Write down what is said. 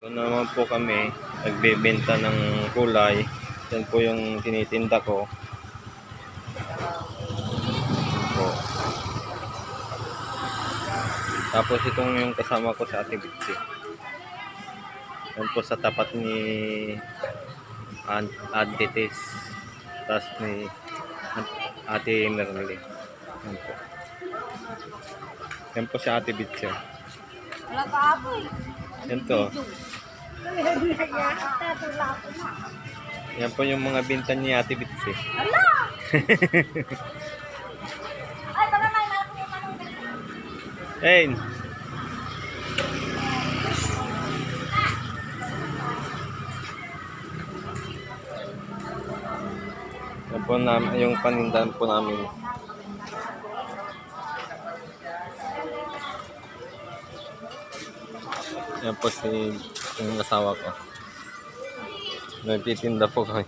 Ito naman po kami, nagbebenta ng gulay. Yan po yung tinitinda ko. Po. Tapos itong yung kasama ko sa Ate Bitsi. Yan po sa tapat ni Adites. Tapos ni Ate Merly. Yan po. Yan po si Ate Bitsi. Wala ka ako eh. Yan to. Yan po yung mga binta ni Ate Bitsi. Ala! Ay, baka may malaki yung manong. Hey! Yan po yung panindahan po namin. Yan po yung asawa ko. Nagtitinda po kami.